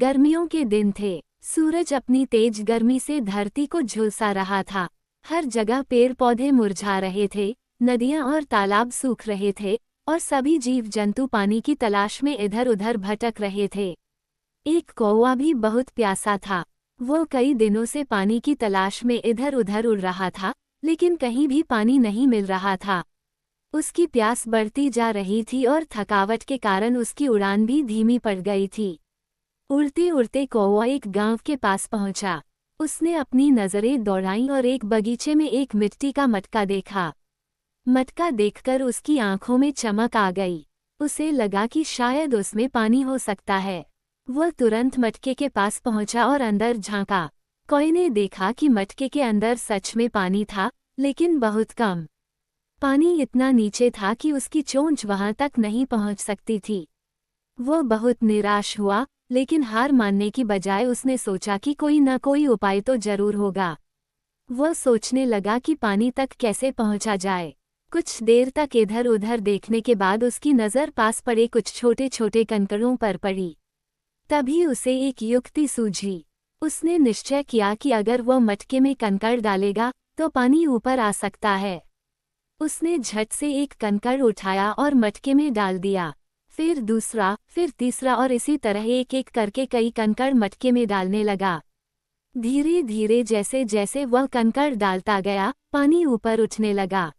गर्मियों के दिन थे। सूरज अपनी तेज गर्मी से धरती को झुलसा रहा था। हर जगह पेड़ पौधे मुरझा रहे थे, नदियां और तालाब सूख रहे थे और सभी जीव जंतु पानी की तलाश में इधर उधर भटक रहे थे। एक कौवा भी बहुत प्यासा था। वो कई दिनों से पानी की तलाश में इधर उधर उड़ रहा था, लेकिन कहीं भी पानी नहीं मिल रहा था। उसकी प्यास बढ़ती जा रही थी और थकावट के कारण उसकी उड़ान भी धीमी पड़ गई थी। उड़ते उड़ते कौवा एक गांव के पास पहुंचा। उसने अपनी नजरें दौड़ाईं और एक बगीचे में एक मिट्टी का मटका देखा। मटका देखकर उसकी आंखों में चमक आ गई। उसे लगा कि शायद उसमें पानी हो सकता है। वह तुरंत मटके के पास पहुंचा और अंदर झांका। कौवे ने देखा कि मटके के अंदर सच में पानी था, लेकिन बहुत कम। पानी इतना नीचे था कि उसकी चोंच वहां तक नहीं पहुंच सकती थी। वो बहुत निराश हुआ, लेकिन हार मानने की बजाय उसने सोचा कि कोई न कोई उपाय तो जरूर होगा। वह सोचने लगा कि पानी तक कैसे पहुंचा जाए। कुछ देर तक इधर उधर देखने के बाद उसकी नज़र पास पड़े कुछ छोटे छोटे कंकड़ों पर पड़ी। तभी उसे एक युक्ति सूझी। उसने निश्चय किया कि अगर वह मटके में कंकड़ डालेगा तो पानी ऊपर आ सकता है। उसने झट से एक कंकड़ उठाया और मटके में डाल दिया। फिर दूसरा, फिर तीसरा और इसी तरह एक एक करके कई कंकड़ मटके में डालने लगा। धीरे धीरे जैसे जैसे वह कंकड़ डालता गया, पानी ऊपर उठने लगा।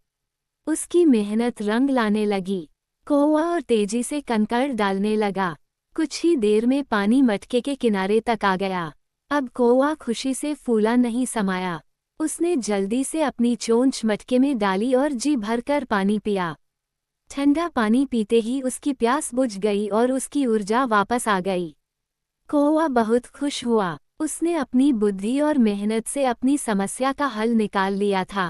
उसकी मेहनत रंग लाने लगी। कौवा और तेजी से कंकड़ डालने लगा। कुछ ही देर में पानी मटके के किनारे तक आ गया। अब कौवा खुशी से फूला नहीं समाया। उसने जल्दी से अपनी चोंच मटके में डाली और जी भरकर पानी पिया। ठंडा पानी पीते ही उसकी प्यास बुझ गई और उसकी ऊर्जा वापस आ गई। कौवा बहुत खुश हुआ। उसने अपनी बुद्धि और मेहनत से अपनी समस्या का हल निकाल लिया था।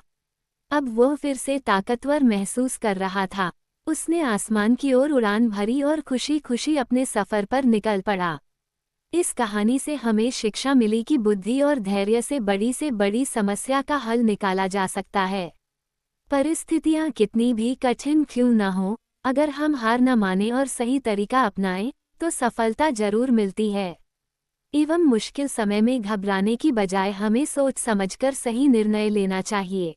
अब वह फिर से ताकतवर महसूस कर रहा था। उसने आसमान की ओर उड़ान भरी और खुशी खुशी अपने सफर पर निकल पड़ा। इस कहानी से हमें शिक्षा मिली कि बुद्धि और धैर्य से बड़ी समस्या का हल निकाला जा सकता है। परिस्थितियां कितनी भी कठिन क्यों न हो, अगर हम हार न माने और सही तरीका अपनाएं, तो सफलता जरूर मिलती है। एवं मुश्किल समय में घबराने की बजाय हमें सोच समझकर सही निर्णय लेना चाहिए।